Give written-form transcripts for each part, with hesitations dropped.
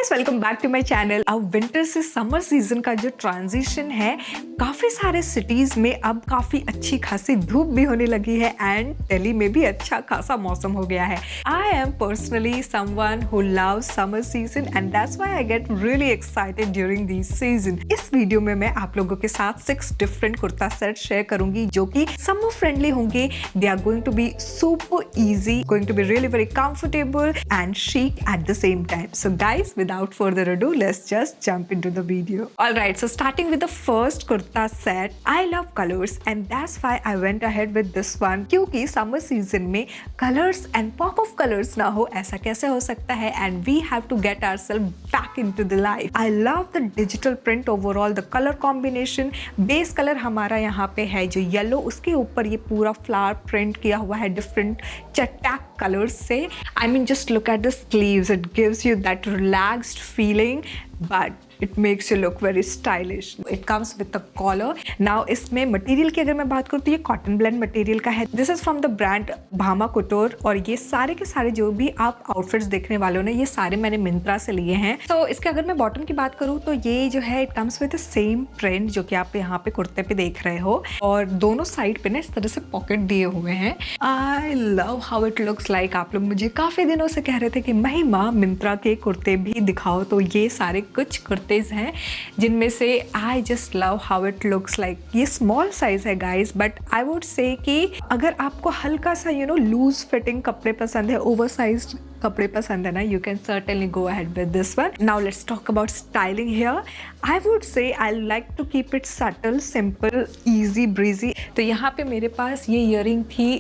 Guys, welcome back to my channel. अब winter से summer season का जो ट्रांजिशन है, काफी सारे सिटीज में अब काफी अच्छी खासी धूप भी होने लगी है एंड दिल्ली में भी अच्छा खासा मौसम हो गया है। I am personally someone who loves summer season and that's why I get really excited during this season. इस वीडियो में मैं आप लोगों के साथ 6 डिफरेंट कुर्ता सेट शेयर करूंगी जो कि समर फ्रेंडली होंगे। They are going to be super easy, going to be really very comfortable and chic at the same time. So guys, without further ado, let's just jump into the video. Alright, so starting with the first kurta set. I love colors and that's why I went ahead with this one. क्योंकि summer season में colors and pop of colors ना हो, ऐसा कैसे हो सकता है? And we have to get ourselves back into the life. I love the digital print overall, the color combination. Base color हमारा यहाँ पे है जो येलो, उसके ऊपर ये पूरा फ्लावर प्रिंट किया हुआ है डिफरेंट चटैक कलर्स से। I mean, just look at the sleeves. It gives you that relaxed feeling, but it makes you look very stylish. It comes with a collar. Now इसमें material की अगर मैं बात करूँ तो ये कॉटन ब्लेंड मटेरियल का है। This is from the brand Bhama कुटोर और ये सारे के सारे जो भी आप आउटफिट्स देखने वालों ने, ये सारे मैंने मिंत्रा से लिए हैं। तो इसके अगर मैं बॉटम की बात करूँ तो ये जो है, it comes with the same print जो कि आप यहाँ पे कुर्ते पे देख रहे हो और दोनों साइड पे ना इस तरह से पॉकेट दिए हुए हैं। I love how it looks like. आप लोग मुझे काफी दिनों से कह रहे थे कि महिमा मिंत्रा के कुर्ते भी दिखाओ, तो ये सारे कुछ कुर्तेज हैं जिनमें से I just love how it looks like. ये स्मॉल साइज है गाइस, बट आई वुड से कि अगर आपको हल्का सा लूज फिटिंग कपड़े पसंद है, ओवर साइज्ड कपड़े पसंद है ना, you can certainly go ahead with this one. Now let's talk about styling here. I would say I like to keep it subtle, simple, easy, breezy. तो यहाँ पे मेरे पास ये ईयरिंग थी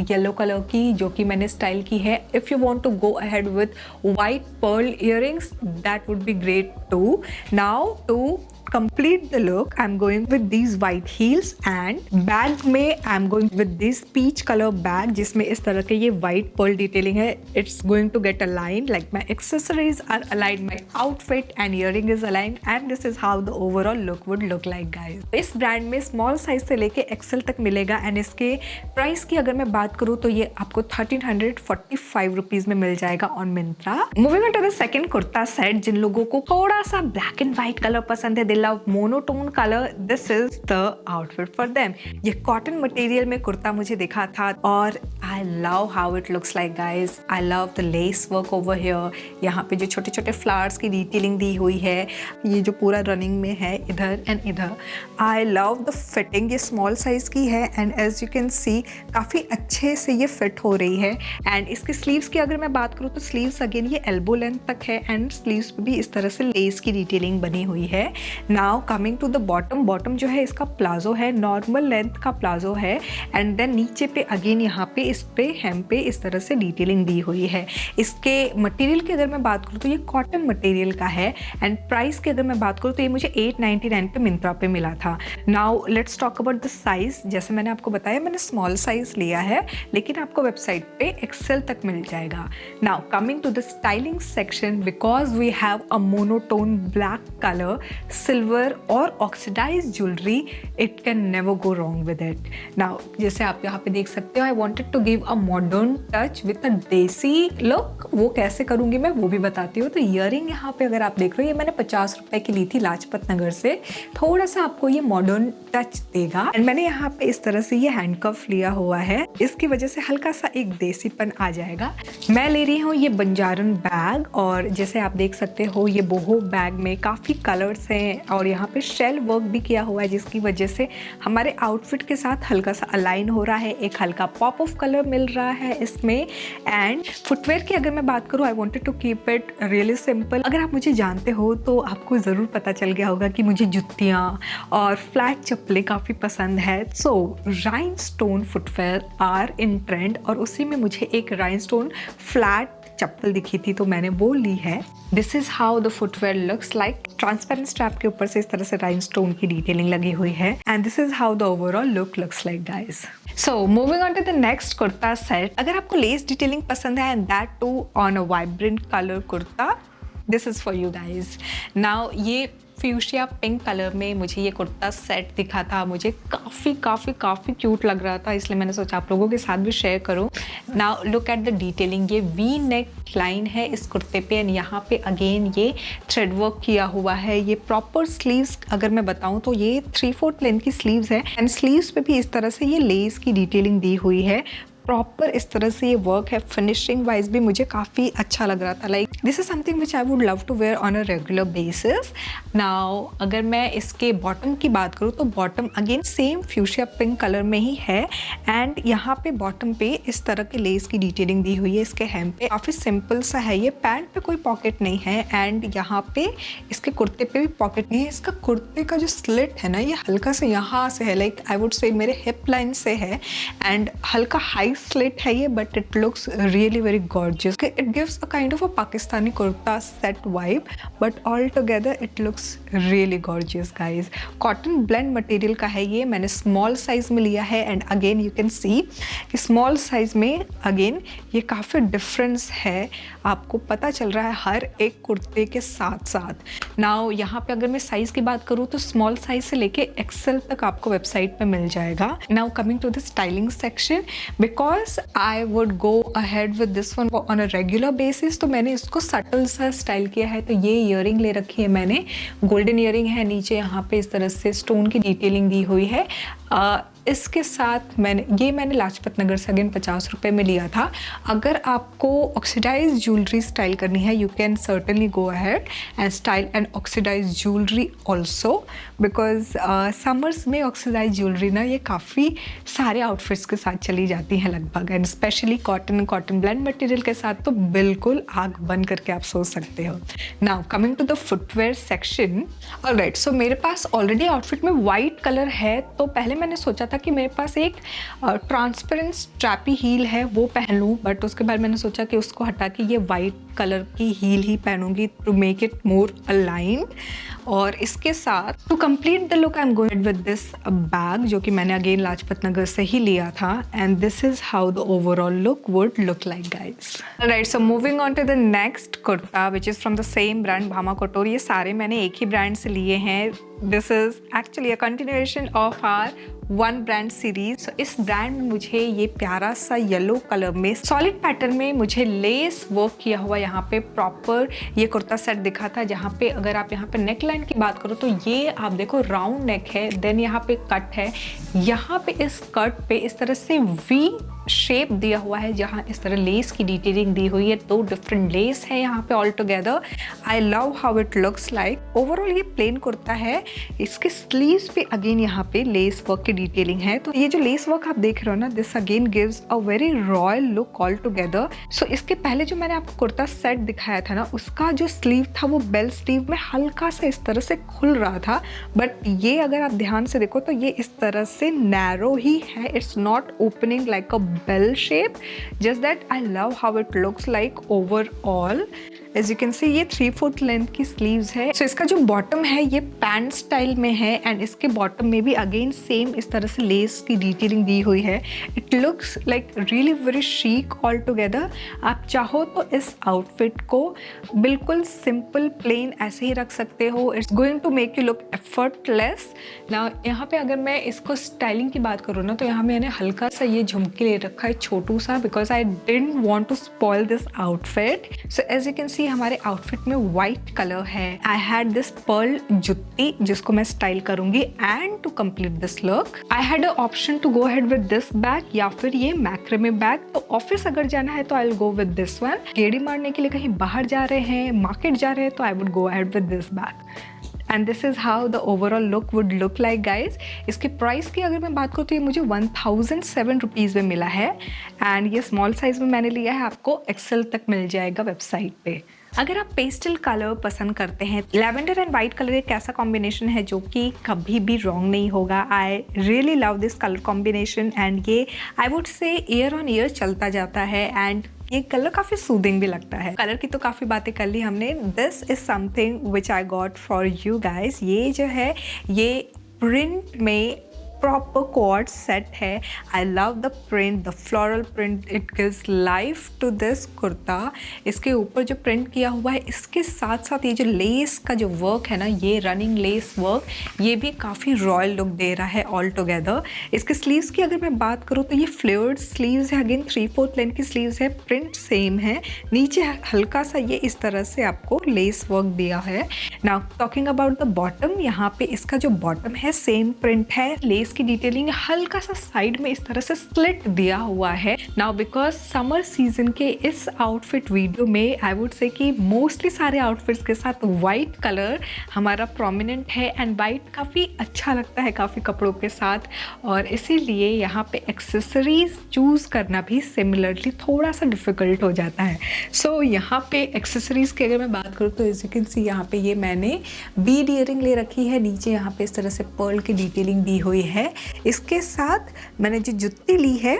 येलो कलर की जो कि मैंने स्टाइल की है। If you want to go ahead with white pearl earrings, that would be great too. Now to complete the look, I'm going with these white heels and bag में I'm going with this peach color bag जिसमें इस तरह के ये white pearl detailing है. It's going to get aligned, like my accessories are aligned, my outfit and earring is aligned and this is how the overall look would look like guys. इस brand में small size से लेके Excel तक मिलेगा and इसके price की अगर मैं बात करूँ तो ये आपको 1345 रुपीज में मिल जाएगा on Myntra. Moving on to the second kurta set. जिन लोगों को थोड़ा सा ब्लैक एंड व्हाइट कलर पसंद है, love monotone color, this is the outfit for them. ये कॉटन मटेरियल में कुर्ता मुझे दिखा था और I love how it looks like guys. I love the lace work over here. यहाँ पे जो छोटे छोटे फ्लावर्स की डिटेलिंग दी हुई है, ये जो पूरा रनिंग में है इधर एंड इधर। I love the fitting. ये स्मॉल साइज की है and as you can see काफ़ी अच्छे से ये फिट हो रही है। एंड इसके स्लीव्स की अगर मैं बात करूँ तो स्लीव्स अगेन ये एल्बो लेंथ तक है एंड स्लीव्स पे भी इस तरह से लेस की डिटेलिंग बनी हुई है। Now coming to the bottom. Bottom जो है इसका प्लाजो है, नॉर्मल लेंथ का प्लाजो है एंड देन नीचे पे अगेन यहाँ पे इस पे हेम पे इस तरह से डिटेलिंग दी हुई है। इसके मटेरियल की अगर मैं बात करूँ तो ये कॉटन मटेरियल का है एंड प्राइस की अगर मैं बात करूँ तो ये मुझे 899 पे मिंत्रा पे मिला था। Now let's talk about the size. जैसे मैंने आपको बताया, मैंने स्मॉल साइज लिया है लेकिन आपको वेबसाइट पे एक्सेल तक मिल जाएगा। Now coming to the styling section, because we have a monotone black colour, silver और oxidise jewellery, it can never go wrong with it. Now जैसे आप यहाँ पे देख सकते हो, I wanted to give a modern touch with a desi look. वो कैसे करूँगी मैं वो भी बताती हूँ। तो ईयरिंग यहाँ पे अगर आप देख रहे हो, ये मैंने 50 रुपए की ली थी लाजपत नगर से। थोड़ा सा आपको ये मॉडर्न टच देगा एंड मैंने यहाँ पे इस तरह से ये हैंडकफ लिया हुआ है, इसकी वजह से हल्का सा एक देसीपन आ जाएगा। मैं ले रही हूँ ये बंजारन बैग और जैसे आप देख सकते हो ये बोहो बैग में काफ़ी कलर्स हैं और यहाँ पे शेल वर्क भी किया हुआ है जिसकी वजह से हमारे आउटफिट के साथ हल्का सा अलाइन हो रहा है। एक हल्का पॉप ऑफ कलर मिल रहा है इसमें। एंड फुटवेयर की अगर मैं बात करूँ, I wanted to keep it really simple. अगर आप मुझे जानते हो तो आपको ज़रूर पता चल गया होगा कि मुझे जुत्तियाँ और फ्लैट चप्पलें काफ़ी पसंद है। So rhinestone footwear are in trend और उसी में मुझे एक राइनस्टोन फ्लैट चप्पल दिखी थी तो मैंने वो ली है। This is how the footwear looks like. Transparent strap के ऊपर से इस तरह से राइनस्टोन की डिटेलिंग लगी हुई है and this is how the overall look looks like guys. So moving on to the next kurta set. अगर आपको लेस डिटेलिंग पसंद है and that too on a vibrant colour kurta, this is for you guys. Now ये fuchsia pink colour में मुझे ये kurta set दिखा था, मुझे काफ़ी क्यूट लग रहा था, इसलिए मैंने सोचा आप लोगों के साथ भी शेयर करूं। Now look at the detailing, ये वी नेक लाइन है इस कुर्ते पे एंड यहाँ पे अगेन ये थ्रेड वर्क किया हुआ है। ये प्रॉपर स्लीव्स अगर मैं बताऊं तो ये 3/4 लेंथ की स्लीव्स है एंड स्लीव्स पे भी इस तरह से ये लेस की डिटेलिंग दी हुई है। प्रॉपर इस तरह से ये वर्क है। फिनिशिंग वाइज भी मुझे काफ़ी अच्छा लग रहा था। Like this is something which I would love to wear on a regular basis. Now अगर मैं इसके बॉटम की बात करूँ तो bottom again same fuchsia pink colour में ही है एंड यहाँ पे बॉटम पे इस तरह के लेस की डिटेलिंग दी हुई है। इसके हेम पे काफ़ी सिंपल सा है, ये पैंट पे कोई पॉकेट नहीं है एंड यहाँ पे इसके कुर्ते पे भी पॉकेट नहीं है। इसका कुर्ते का जो स्लिट है ना ये हल्का से यहाँ से है, लाइक आई वुड से मेरे हिप लाइन से है एंड हल्का हाई slit है ये, but it looks really very gorgeous. It gives a kind of a Pakistani kurta set vibe, but all together it looks really gorgeous guys. Cotton blend material का है ये, मैंने small size में लिया है and again you can see कि small size में again ये काफ़ी difference है, आपको पता चल रहा है हर एक कुर्ते के साथ साथ। Now यहाँ पे अगर मैं size की बात करूँ तो small size से लेके XL तक आपको वेबसाइट पे मिल जाएगा। Now coming to the styling section, because I would go ahead with this one on a regular basis, तो मैंने इसको सटल सा स्टाइल किया है। तो ये ईयरिंग ले रखी है मैंने, गोल्डन ईयरिंग है, नीचे यहाँ पे इस तरह से स्टोन की डिटेलिंग दी हुई है। इसके साथ मैंने लाजपत नगर से अगेन 50 रुपये में लिया था। अगर आपको ऑक्सीडाइज ज्वेलरी स्टाइल करनी है you can certainly go ahead and style and oxidise jewellery also, because summers में ऑक्सीडाइज ज्वेलरी ना ये काफ़ी सारे आउटफिट्स के साथ चली जाती हैं लगभग, and specially cotton blend material के साथ तो बिल्कुल आग बंद करके आप सोच सकते हो। Now coming to the footwear section, alright, so मेरे पास ऑलरेडी आउटफिट में वाइट कलर है, तो पहले मैंने सोचा था कि मेरे पास एक ट्रांसपेरेंट स्ट्रैपी हील है वो पहन लूँ, बट उसके बाद मैंने सोचा कि उसको हटा के ये वाइट कलर की हील ही पहनूंगी to make it more aligned. और इसके साथ to complete the look I am going with this bag जो कि मैंने अगेन लाजपत नगर से ही लिया था, and this is how the overall look would look like guys. Right, so moving on to the next kurta which is from the same brand Bhama Katore. ये सारे मैंने एक ही ब्रांड से लिए हैं। This is actually a continuation of our one brand series. इस brand में मुझे ये प्यारा सा येलो कलर में सॉलिड पैटर्न में मुझे लेस वर्क किया हुआ यहाँ पे प्रॉपर ये कुर्ता सेट दिखा था, जहाँ पे अगर आप यहाँ पे नेक लाइन की बात करो तो ये आप देखो राउंड नेक है, देन यहाँ पे कट है, यहाँ पे इस कट पे इस तरह से वी शेप दिया हुआ है जहाँ इस तरह लेस की डिटेलिंग दी हुई है। 2 डिफरेंट लेस है यहाँ पे all together. I love how it looks like. Overall ये प्लेन कुर्ता है, इसके स्लीव्स पे अगेन यहाँ पे लेस वर्क की डिटेलिंग है। तो ये जो लेस वर्क आप देख रहे हो ना, this again gives a very royal look all together. So इसके पहले जो मैंने आपको कुर्ता सेट दिखाया था ना, उसका जो स्लीव था वो बेल स्लीव में हल्का सा इस तरह से खुल रहा था, बट ये अगर आप ध्यान से देखो तो ये इस तरह से नैरो ही है, it's not opening like a bell shape, just that I love how it looks like overall. As you can see ये 3/4 लेंथ की स्लीव्स है। So इसका जो बॉटम है ये पैंट स्टाइल में है एंड इसके बॉटम में भी अगेन सेम इस तरह से लेस की डिटेलिंग दी हुई है। It looks like really very chic all together. आप चाहो तो इस आउटफिट को बिल्कुल सिंपल प्लेन ऐसे ही रख सकते हो, it's going to make you look effortless. ना यहाँ पे अगर मैं इसको स्टाइलिंग की बात करूँ ना, तो यहाँ मैंने हल्का सा ये झुमके ले रखा है छोटू सा, because I didn't want to spoil this outfit. So as you can see हमारे आउटफिट में व्हाइट कलर है। आई हैड दिस पर्ल जुत्ती जिसको मैं स्टाइल करूंगी, and to complete this look I had a option to go ahead with this bag या फिर ये मैक्रेमे बैग। तो ऑफिस अगर जाना है तो I will go with this one. गेड़ी मारने के लिए कहीं बाहर जा रहे हैं, मार्केट जा रहे हैं, तो I would go ahead with this bag. And this is how the overall look would look like guys. इसके प्राइस की अगर मैं बात करूँ तो ये मुझे 1007 रुपीज़ में मिला है, एंड ये स्मॉल साइज में मैंने लिया है, आपको एक्सेल तक मिल जाएगा वेबसाइट पे। अगर आप पेस्टल कलर पसंद करते हैं, लैवेंडर एंड वाइट कलर एक ऐसा कॉम्बिनेशन है जो कि कभी भी रॉन्ग नहीं होगा। I really love this colour combination, and ये I would say year on year चलता जाता है, एंड ये कलर काफ़ी सूदिंग भी लगता है। कलर की तो काफ़ी बातें कर ली हमने। This is something which I got for you guys. ये जो है ये प्रिंट में प्रॉपर कोट सेट है। I love the print, the floral print, it gives life to this kurta. इसके ऊपर जो प्रिंट किया हुआ है, इसके साथ साथ ये जो लेस का जो वर्क है ना, ये रनिंग लेस वर्क, ये भी काफ़ी रॉयल लुक दे रहा है ऑल टुगेदर। इसके स्लीव्स की अगर मैं बात करूँ तो ये फ्लेयर्ड स्लीव्स है, अगेन 3/4 लेंथ की स्लीव्स है, प्रिंट सेम है, नीचे हल्का सा ये इस तरह से आपको लेस वर्क दिया है। Now talking about the bottom, यहाँ पे इसका जो बॉटम है सेम प्रिंट है, लेस की डिटेलिंग हल्का सा साइड में इस तरह से स्लिट दिया हुआ है। नाउ बिकॉज समर सीजन के इस आउटफिट वीडियो में आई वुड से कि मोस्टली सारे आउटफिट्स के साथ वाइट कलर हमारा प्रोमिनेंट है एंड वाइट काफ़ी अच्छा लगता है काफ़ी कपड़ों के साथ, और इसीलिए यहाँ पे एक्सेसरीज चूज़ करना भी सिमिलरली थोड़ा सा डिफ़िकल्ट हो जाता है। सो यहाँ पे एक्सेसरीज़ की अगर मैं बात करूँ तो एज यू कैन सी यहाँ पे ये मैंने बीड ईयरिंग ले रखी है, नीचे यहाँ पे इस तरह से पर्ल की डिटेलिंग दी हुई है। इसके साथ मैंने जो जुत्ती ली है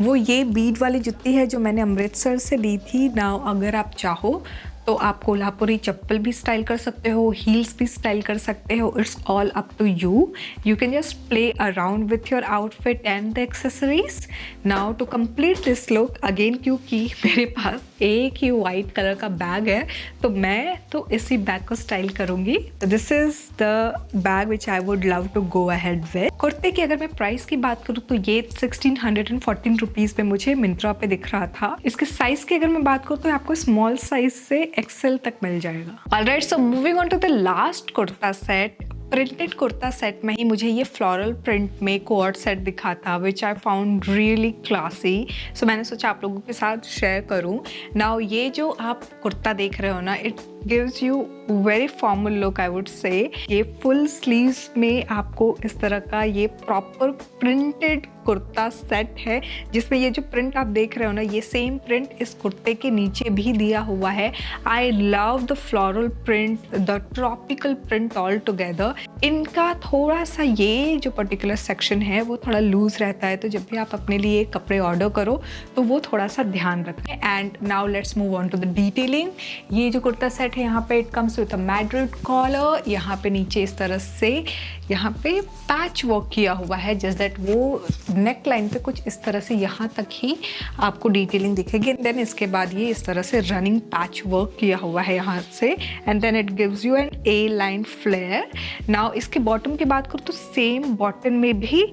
वो ये बीड वाली जुत्ती है जो मैंने अमृतसर से ली थी। नाउ अगर आप चाहो तो आप कोल्हापुरी चप्पल भी स्टाइल कर सकते हो, हील्स भी स्टाइल कर सकते हो, it's all up to you. You can just play around with your outfit and the accessories. Now to complete this look, again क्योंकि मेरे पास एक ही वाइट कलर का बैग है तो मैं तो इसी बैग को स्टाइल करूँगी। This is the bag which I would love to go ahead with. कुर्ते की अगर मैं प्राइस की बात करूँ तो ये 1614 रुपीज़ पे मुझे मिंत्रा पे दिख रहा था। इसके साइज़ की अगर मैं बात करूँ तो आपको स्मॉल साइज से एक्सेल तक मिल जाएगा। Alright, so moving on to the last kurta set. Printed kurta set में ही मुझे ये फ्लोरल प्रिंट में कोट सेट दिखा था which I found really classy, so मैंने सोचा आप लोगों के साथ शेयर करूं। नाउ ये जो आप कुर्ता देख रहे हो ना, it gives you very formal look I would से। ये फुल स्लीव्स में आपको इस तरह का ये प्रॉपर प्रिंटेड कुर्ता सेट है जिसमें ये जो प्रिंट आप देख रहे हो ना, ये सेम प्रिंट इस कुर्ते के नीचे भी दिया हुआ है। I love the floral print, the tropical print all together. इनका थोड़ा सा ये जो पर्टिकुलर सेक्शन है वो थोड़ा लूज रहता है, तो जब भी आप अपने लिए कपड़े ऑर्डर करो तो वो थोड़ा सा ध्यान रखें। And now let's move on to the detailing. ये जो कुर्ता सेट है यहाँ पे it comes with a Madrid collar, यहाँ पे नीचे इस तरह से यहाँ पे पैच वर्क किया हुआ है, जस्ट दैट वो नेक लाइन पे कुछ इस तरह से यहाँ तक ही आपको डिटेलिंग दिखेगी। देन इसके बाद ये इस तरह से रनिंग पैच वर्क किया हुआ है यहाँ से, and then it gives you an A line flare. नाउ इसके बॉटम की बात करूँ तो सेम बॉटम में भी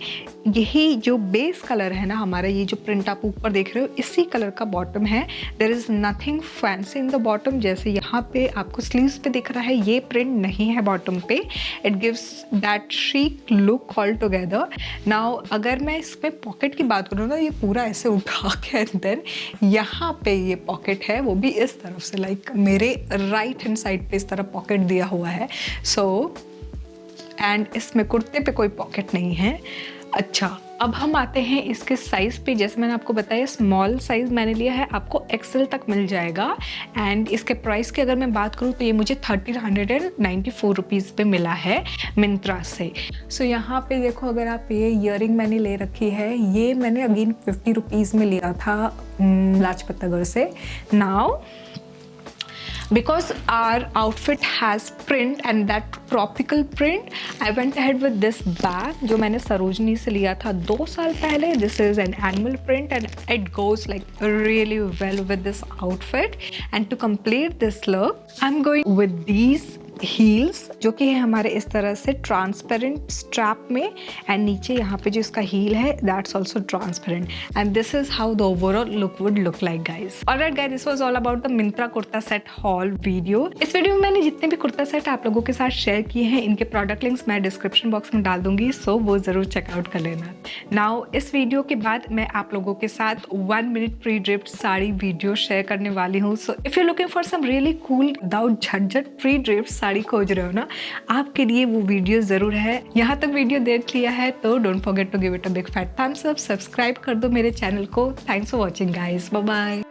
यही जो बेस कलर है ना हमारा, ये जो प्रिंट आप ऊपर देख रहे हो इसी कलर का बॉटम है। There is nothing fancy in the bottom, जैसे यहाँ पे आपको स्लीव्स पे दिख रहा है ये प्रिंट नहीं है बॉटम पे। It gives that chic look all together. Now अगर मैं इसमें पॉकेट की बात करूँ ना, ये पूरा ऐसे उठा के अंदर यहाँ पे ये पॉकेट है, वो भी इस तरफ से लाइक मेरे राइट हैंड साइड पे इस तरह पॉकेट दिया हुआ है। सो एंड इसमें कुर्ते पे कोई पॉकेट नहीं है। अच्छा, अब हम आते हैं इसके साइज़ पे। जैसे मैंने आपको बताया स्मॉल साइज़ मैंने लिया है, आपको एक्सेल तक मिल जाएगा। एंड इसके प्राइस की अगर मैं बात करूँ तो ये मुझे 1394 रुपीज़ पे मिला है मिंत्रा से। सो यहाँ पे देखो, अगर आप ये ईयरिंग मैंने ले रखी है, ये मैंने अगेन 50 रुपीज़ में लिया था लाजपत नगर से। Now because our outfit has print and that tropical print, I went ahead with this bag जो मैंने सरोजनी से लिया था 2 साल पहले। This is an animal print and it goes like really well with this outfit। And to complete this look, I'm going with these heels जो कि है हमारे इस तरह से ट्रांसपेरेंट स्ट्रैप में, एंड नीचे यहाँ पे जो इसका हील है that's also transparent, and this is how the overall look would look like guys. Alright guys, this was all about the Myntra kurta set hall video. इस वीडियो में मैंने जितने भी कुर्ता सेट आप लोगों के साथ शेयर किए हैं, इनके प्रोडक्ट लिंक्स मैं डिस्क्रिप्शन बॉक्स में डाल दूंगी, सो वो जरूर चेकआउट कर लेना। नाउ इस वीडियो के बाद मैं आप लोगों के साथ 1 minute pre draped sari video share करने वाली हूँ। So if you looking for some really cool without झटझट प्री ड्रिप्ड साड़ी खोज रहे हो ना, आपके लिए वो वीडियो जरूर है। यहाँ तक वीडियो देख लिया है तो don't forget to give it a big fat thumbs up, subscribe कर दो मेरे चैनल को। Thanks for watching guys, bye bye.